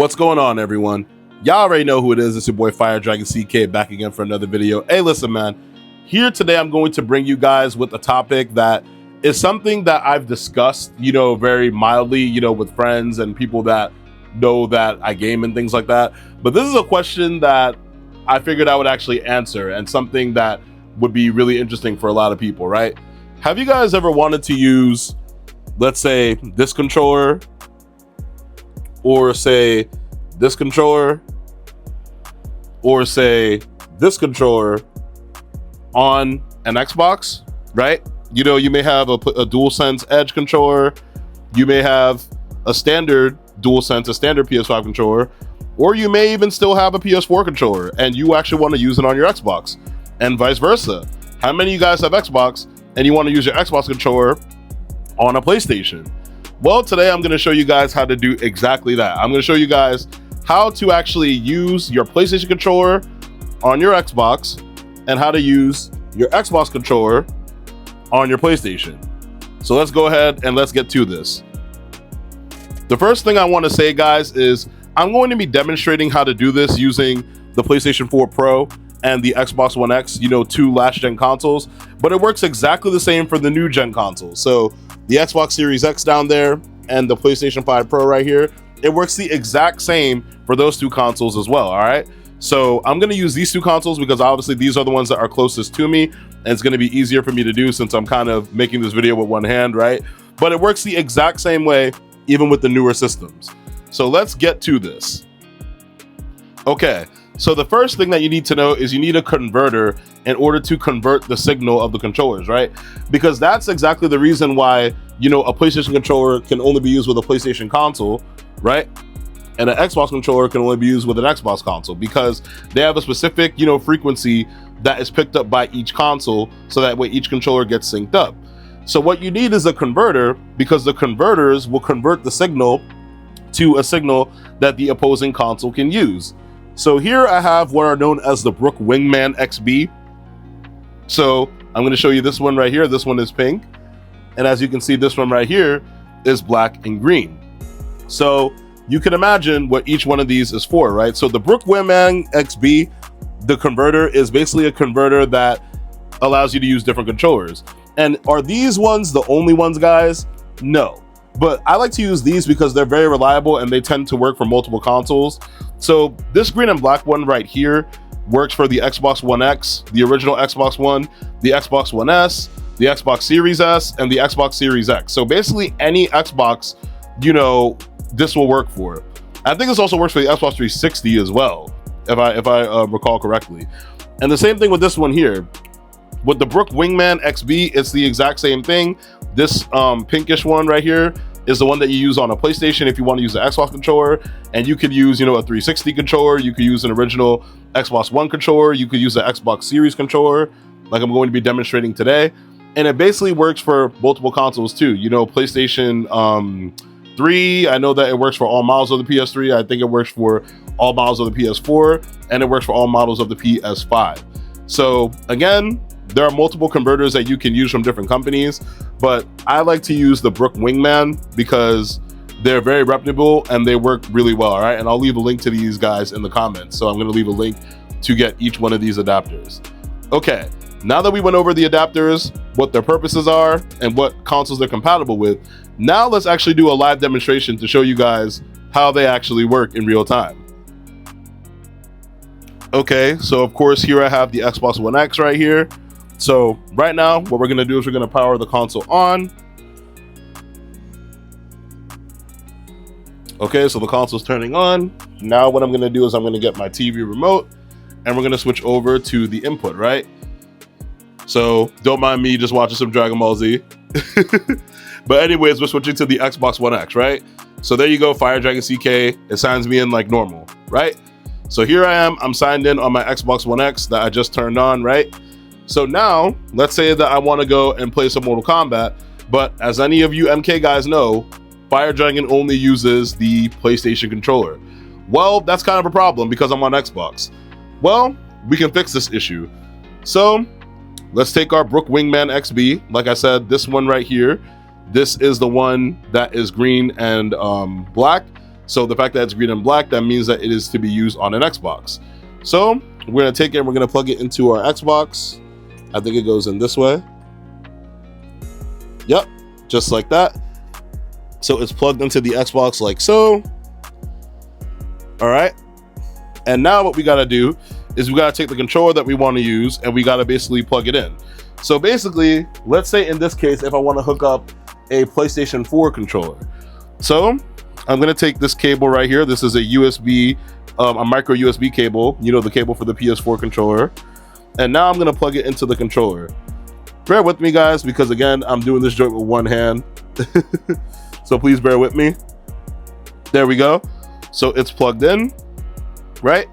What's going on, everyone? Y'all already know who it is. It's your boy Firedragon CK back again for another video. Hey, listen, man. Here today, I'm going to bring you guys with a topic that is something that I've discussed, very mildly, with friends and people that know that I game and things like that. But this is a question that I figured I would actually answer and something that would be really interesting for a lot of people, right? Have you guys ever wanted to use, let's say, this controller, or say this controller, or say this controller on an Xbox, right? You may have a DualSense Edge controller, you may have a standard DualSense, a standard PS5 controller, or you may even still have a PS4 controller and you actually want to use it on your Xbox, and vice versa. How many of you guys have Xbox and you want to use your Xbox controller on a PlayStation? Well, today I'm going to show you guys how to do exactly that. I'm going to show you guys how to actually use your PlayStation controller on your Xbox and how to use your Xbox controller on your PlayStation. So let's go ahead and let's get to this. The first thing I want to say, guys, is I'm going to be demonstrating how to do this using the PlayStation 4 Pro and the Xbox One X, two last gen consoles, but it works exactly the same for the new gen consoles. So the Xbox Series X down there and the PlayStation 5 Pro right here, it works the exact same for those two consoles as well, all right? So I'm gonna use these two consoles because obviously these are the ones that are closest to me, and it's gonna be easier for me to do since I'm kind of making this video with one hand, right? But it works the exact same way, even with the newer systems. So let's get to this. Okay, so the first thing that you need to know is you need a converter in order to convert the signal of the controllers, right? Because that's exactly the reason why, a PlayStation controller can only be used with a PlayStation console, right? And an Xbox controller can only be used with an Xbox console because they have a specific, frequency that is picked up by each console, so that way each controller gets synced up. So what you need is a converter, because the converters will convert the signal to a signal that the opposing console can use. So here I have what are known as the Brook Wingman XB. So I'm going to show you this one right here. This one is pink. And as you can see, this one right here is black and green. So you can imagine what each one of these is for, right? So the Brook Wingman XB, the converter, is basically a converter that allows you to use different controllers. And are these ones the only ones, guys? No. But I like to use these because they're very reliable and they tend to work for multiple consoles. So this green and black one right here works for the Xbox One X, the original Xbox One, the Xbox One S, the Xbox Series S, and the Xbox Series X. So basically any Xbox, this will work for. I think this also works for the Xbox 360 as well, if I recall correctly. And the same thing with this one here. With the Brook Wingman XB, it's the exact same thing. This pinkish one right here is the one that you use on a PlayStation if you want to use the Xbox controller, and you could use, a 360 controller, you could use an original Xbox One controller, you could use the Xbox Series controller, like I'm going to be demonstrating today. And it basically works for multiple consoles too. PlayStation 3, I know that it works for all models of the PS3. I think it works for all models of the PS4, and it works for all models of the PS5. So again, there are multiple converters that you can use from different companies, but I like to use the Brook Wingman because they're very reputable and they work really well, all right? And I'll leave a link to these guys in the comments. So I'm gonna leave a link to get each one of these adapters. Okay, now that we went over the adapters, what their purposes are, and what consoles they're compatible with, now let's actually do a live demonstration to show you guys how they actually work in real time. Okay, so of course here I have the Xbox One X right here. So right now, what we're gonna do is we're gonna power the console on. Okay, so the console's turning on. Now what I'm gonna do is I'm gonna get my TV remote and we're gonna switch over to the input, right? So don't mind me just watching some Dragon Ball Z. But anyways, we're switching to the Xbox One X, right? So there you go, Firedragon CK. It signs me in like normal, right? So here I am, I'm signed in on my Xbox One X that I just turned on, right? So now, let's say that I want to go and play some Mortal Kombat, but as any of you MK guys know, Firedragon only uses the PlayStation controller. Well, that's kind of a problem because I'm on Xbox. Well, we can fix this issue. So let's take our Brook Wingman XB. Like I said, this one right here, this is the one that is green and black. So the fact that it's green and black, that means that it is to be used on an Xbox. So we're gonna take it and we're gonna plug it into our Xbox. I think it goes in this way. Yep, just like that. So it's plugged into the Xbox like so. All right. And now what we gotta do is we gotta take the controller that we want to use and we gotta basically plug it in. So basically, let's say in this case, if I want to hook up a PlayStation 4 controller. So I'm gonna take this cable right here. This is a USB, a micro USB cable, you know, the cable for the PS4 controller. And now I'm gonna plug it into the controller. Bear with me, guys, because again, I'm doing this joint with one hand. So please bear with me. There we go. So it's plugged in, right?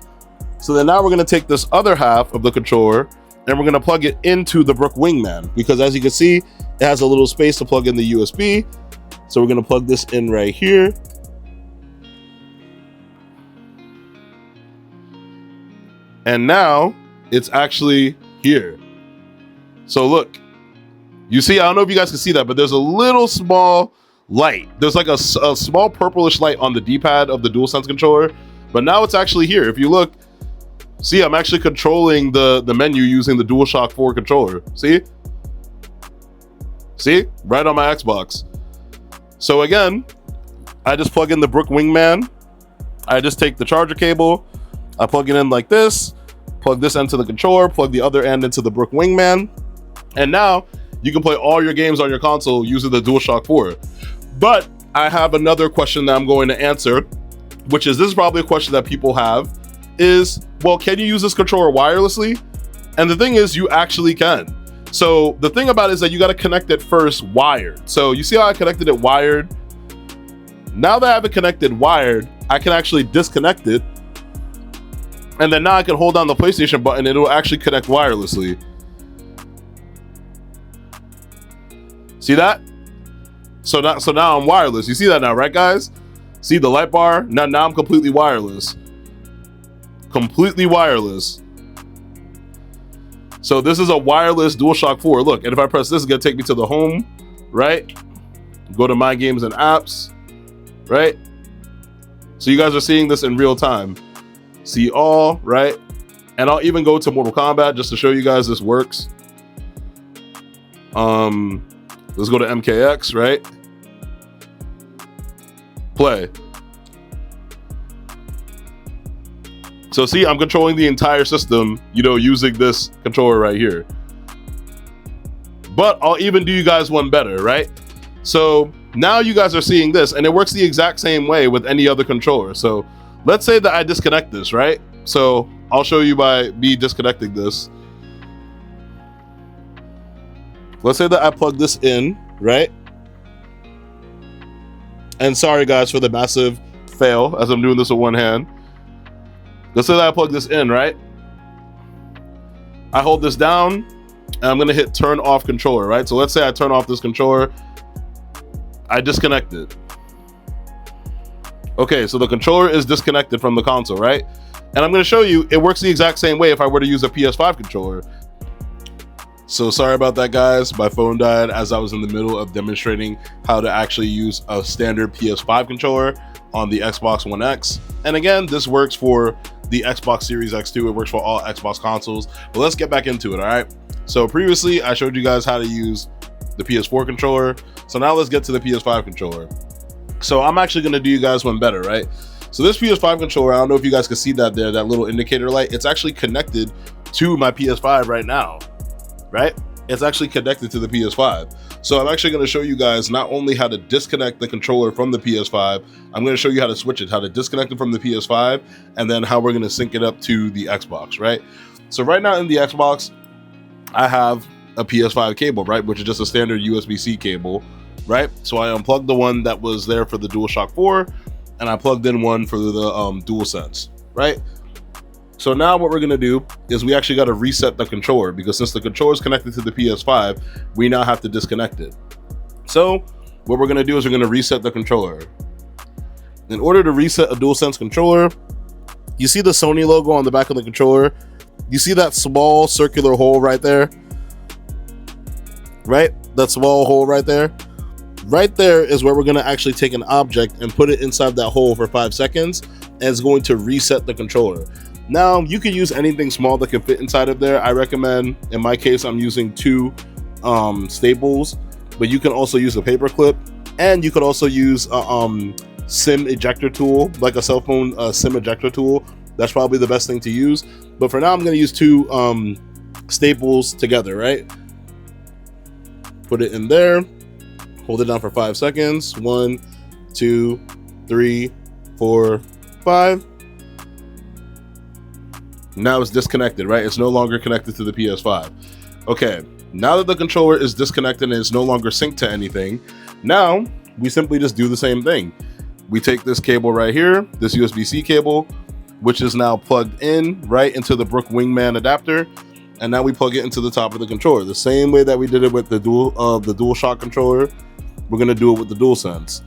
So then now we're gonna take this other half of the controller and we're gonna plug it into the Brook Wingman, because as you can see, it has a little space to plug in the USB. So we're gonna plug this in right here. And now it's actually here. So look, you see, I don't know if you guys can see that, but there's a little small light. There's like a small purplish light on the D-pad of the DualSense controller, but now it's actually here. If you look, see, I'm actually controlling the menu using the DualShock 4 controller. See? See? Right on my Xbox. So again, I just plug in the Brook Wingman. I just take the charger cable, I plug it in like this, plug this end to the controller, plug the other end into the Brook Wingman, and now you can play all your games on your console using the DualShock 4. But I have another question that I'm going to answer, which is, this is probably a question that people have, is, well, can you use this controller wirelessly? And the thing is, you actually can. So the thing about it is that you got to connect it first wired. So you see how I connected it wired? Now that I have it connected wired, I can actually disconnect it. And then now I can hold down the PlayStation button and it'll actually connect wirelessly. See that? So now I'm wireless. You see that now, right, guys? See the light bar? Now I'm completely wireless. Completely wireless. So this is a wireless DualShock 4. Look, and if I press this, it's gonna take me to the home, right? Go to my games and apps, right? So you guys are seeing this in real time. See all, right? And I'll even go to Mortal Kombat just to show you guys this works. Let's go to MKX, right? Play. So see, I'm controlling the entire system, you know, using this controller right here. But I'll even do you guys one better, right? So now you guys are seeing this, and it works the exact same way with any other controller. So let's say that I disconnect this, right? So I'll show you by me disconnecting this. Let's say that I plug this in, right? And sorry guys for the massive fail as I'm doing this with one hand. Let's say that I plug this in, right? I hold this down and I'm gonna hit turn off controller, right? So let's say I turn off this controller, I disconnect it. Okay, so the controller is disconnected from the console, right? And I'm gonna show you, it works the exact same way if I were to use a PS5 controller. So sorry about that, guys. My phone died as I was in the middle of demonstrating how to actually use a standard PS5 controller on the Xbox One X. And again, this works for the Xbox Series X2. It works for all Xbox consoles. But let's get back into it, all right? So previously, I showed you guys how to use the PS4 controller. So now let's get to the PS5 controller. So I'm actually gonna do you guys one better, right? So this PS5 controller, I don't know if you guys can see that there, that little indicator light, it's actually connected to my PS5 right now. Right? It's actually connected to the PS5. So I'm actually going to show you guys not only how to disconnect the controller from the PS5, I'm going to show you how to switch it, how to disconnect it from the PS5, and then how we're going to sync it up to the Xbox, right? So right now in the Xbox, I have a PS5 cable, right? Which is just a standard USB-C cable, right? So I unplugged the one that was there for the DualShock 4, and I plugged in one for the DualSense, right? So now what we're gonna do is we actually gotta reset the controller, because since the controller is connected to the PS5, we now have to disconnect it. So what we're gonna do is we're gonna reset the controller. In order to reset a DualSense controller, you see the Sony logo on the back of the controller? You see that small circular hole right there? Right? That small hole right there? right there is where we're going to actually take an object and put it inside that hole for 5 seconds, and it's going to reset the controller. Now, you can use anything small that can fit inside of there. I recommend, in my case, I'm using 2 staples, but you can also use a paper clip, and you could also use a SIM ejector tool, like a cell phone SIM ejector tool. That's probably the best thing to use. But for now, I'm going to use 2 staples together, right? Put it in there, hold it down for 5 seconds. 1, 2, 3, 4, 5. Now it's disconnected, right? It's no longer connected to the PS5. Okay, now that the controller is disconnected and it's no longer synced to anything, now we simply just do the same thing. We take this cable right here, this USB-C cable, which is now plugged in right into the Brook Wingman adapter, and now we plug it into the top of the controller. The same way that we did it with the DualShock controller, we're gonna do it with the DualSense.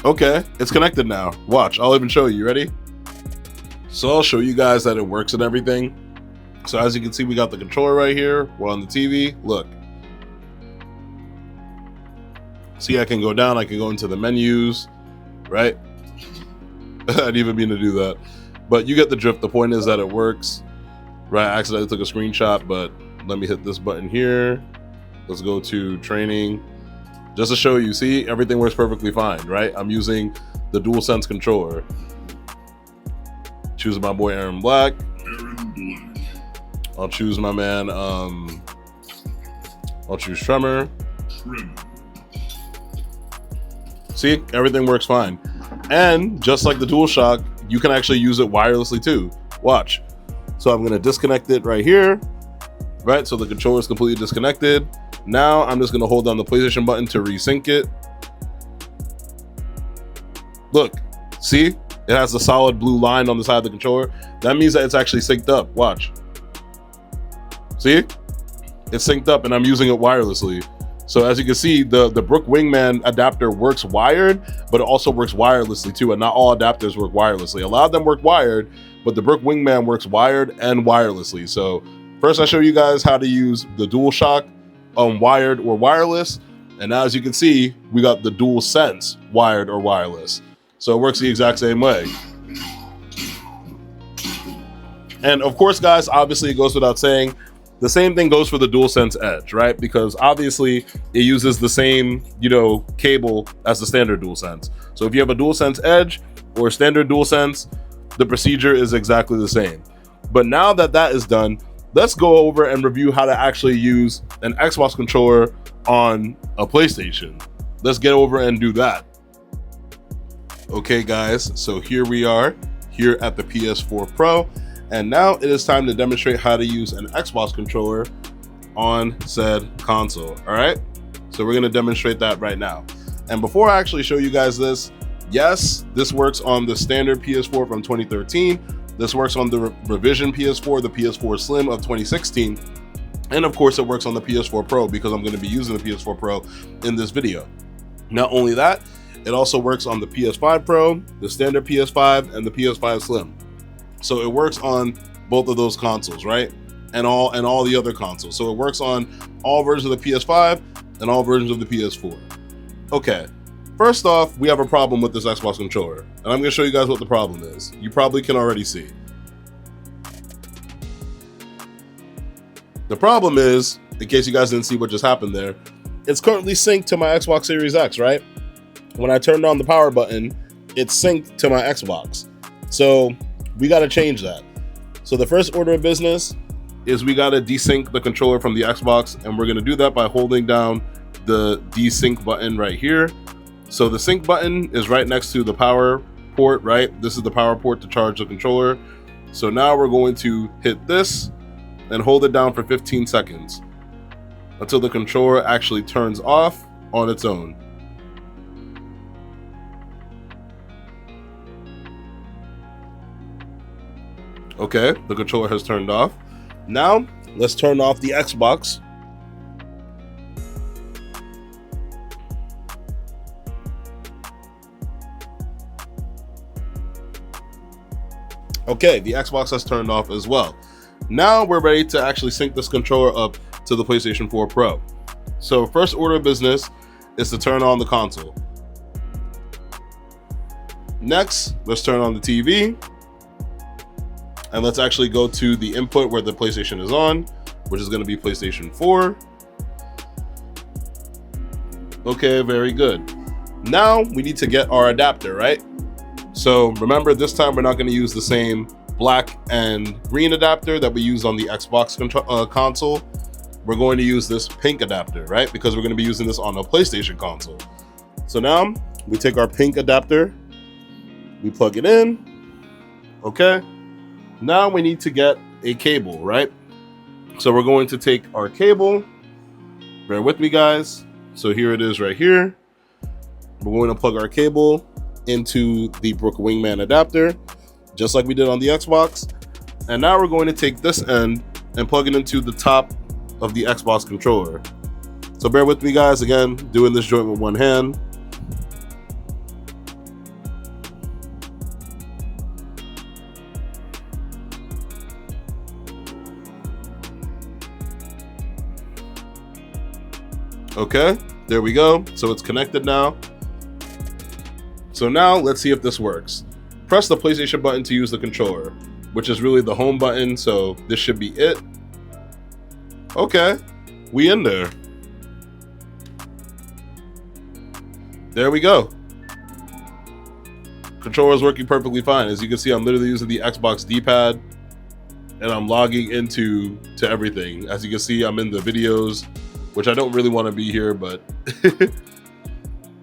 Okay, it's connected now. Watch, I'll even show you. You ready? So I'll show you guys that it works and everything. So as you can see, we got the controller right here. We're on the TV. Look. See, I can go down. I can go into the menus, right? I didn't even mean to do that. But you get the drift. The point is that it works, right? I accidentally took a screenshot, but let me hit this button here. Let's go to training. Just to show you, see, everything works perfectly fine, right? I'm using the DualSense controller. Choose my boy Aaron Black. I'll choose my man, I'll choose Tremor. See, everything works fine. And just like the DualShock, you can actually use it wirelessly too. Watch. So I'm gonna disconnect it right here, right? So the controller is completely disconnected. Now I'm just gonna hold down the PlayStation button to resync it. Look, see? It has the solid blue line on the side of the controller. That means that it's actually synced up. Watch. See? It's synced up and I'm using it wirelessly. So as you can see, the Brook Wingman adapter works wired, but it also works wirelessly too. And not all adapters work wirelessly. A lot of them work wired, but the Brook Wingman works wired and wirelessly. So first I show you guys how to use the DualShock wired or wireless, and now as you can see, we got the DualSense wired or wireless. So it works the exact same way. And of course, guys, obviously it goes without saying, the same thing goes for the DualSense Edge, right? Because obviously it uses the same, cable as the standard DualSense. So if you have a DualSense Edge or a standard DualSense, the procedure is exactly the same. But now that that is done, let's go over and review how to actually use an Xbox controller on a PlayStation. Let's get over and do that. Okay, guys, so here we are here at the PS4 Pro, and now it is time to demonstrate how to use an Xbox controller on said console. All right, so we're going to demonstrate that right now. And before I actually show you guys this, yes, this works on the standard PS4 from 2013. This works on the revision PS4, the PS4 Slim of 2016. And of course it works on the PS4 Pro because I'm going to be using the PS4 Pro in this video. Not only that, it also works on the PS5 Pro, the standard PS5, and the PS5 Slim. So it works on both of those consoles, right? And all the other consoles. So it works on all versions of the PS5 and all versions of the PS4. Okay. First off, we have a problem with this Xbox controller, and I'm going to show you guys what the problem is. You probably can already see. The problem is, in case you guys didn't see what just happened there, it's currently synced to my Xbox Series X, right? When I turned on the power button, it's synced to my Xbox. So we got to change that. So the first order of business is we got to desync the controller from the Xbox, and we're going to do that by holding down the desync button right here. So the sync button is right next to the power port, right? This is the power port to charge the controller. So now we're going to hit this and hold it down for 15 seconds until the controller actually turns off on its own. Okay, the controller has turned off. Now, let's turn off the Xbox. Okay, the Xbox has turned off as well. Now we're ready to actually sync this controller up to the PlayStation 4 Pro. So first order of business is to turn on the console. Next, let's turn on the TV. And let's actually go to the input where the PlayStation is on, which is going to be PlayStation 4. Okay, very good. Now we need to get our adapter, right? So remember, this time we're not going to use the same black and green adapter that we used on the Xbox console. We're going to use this pink adapter, right? Because we're going to be using this on a PlayStation console. So now we take our pink adapter, we plug it in. Okay. Now we need to get a cable, right? So we're going to take our cable. Bear with me, guys. So here it is right here. We're going to plug our cable into the Brook Wingman adapter, just like we did on the Xbox. And now we're going to take this end and plug it into the top of the Xbox controller. So bear with me, guys. Again, doing this joint with one hand. Okay, there we go. So it's connected now. So now let's see if this works. Press the PlayStation button to use the controller, which is really the home button. So this should be it. Okay, we in there. There we go. Controller is working perfectly fine. As you can see, I'm literally using the Xbox D-pad and I'm logging into everything. As you can see, I'm in the videos, which I don't really want to be here, but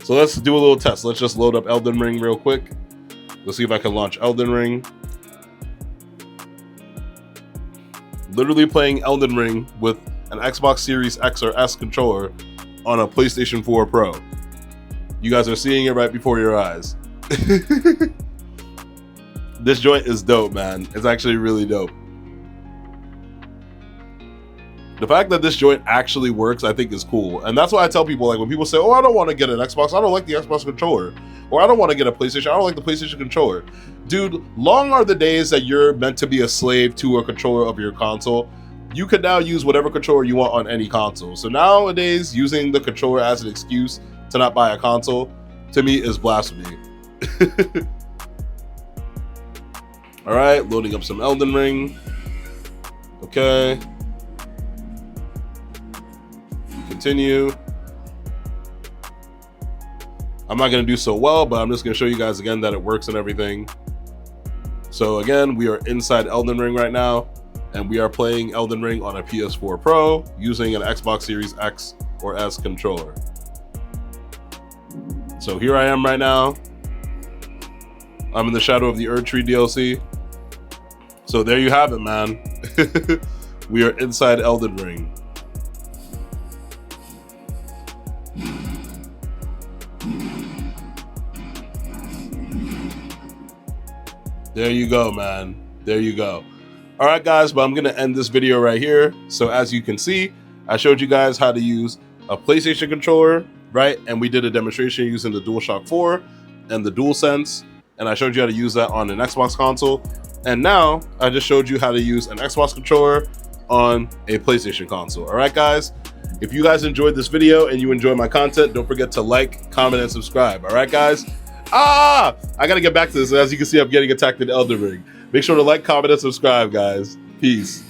so let's do a little test. Let's just load up Elden Ring real quick. Let's see if I can launch Elden Ring. Literally playing Elden Ring with an Xbox Series X or S controller on a PlayStation 4 Pro. You guys are seeing it right before your eyes. This joint is dope, man. It's actually really dope. The fact that this joint actually works, I think, is cool. And that's why I tell people, like, when people say, oh, I don't want to get an Xbox, I don't like the Xbox controller, or I don't want to get a PlayStation, I don't like the PlayStation controller. Dude, long are the days that you're meant to be a slave to a controller of your console. You can now use whatever controller you want on any console. So nowadays, using the controller as an excuse to not buy a console, to me, is blasphemy. All right, loading up some Elden Ring. Okay. Continue. I'm not going to do so well, but I'm just going to show you guys again that it works and everything. So again, we are inside Elden Ring right now, and we are playing Elden Ring on a PS4 Pro using an Xbox Series X or S controller. So here I am right now. I'm in the Shadow of the Erdtree DLC. So there you have it, man. We are inside Elden Ring. There you go, man. There you go. All right, guys, but I'm going to end this video right here. So as you can see, I showed you guys how to use a PlayStation controller, right? And we did a demonstration using the DualShock 4 and the DualSense. And I showed you how to use that on an Xbox console. And now I just showed you how to use an Xbox controller on a PlayStation console. All right, guys? If you guys enjoyed this video and you enjoy my content, don't forget to like, comment, and subscribe. All right, guys? I gotta get back to this. As you can see, I'm getting attacked in Elden Ring. Make sure to like, comment, and subscribe, guys. Peace.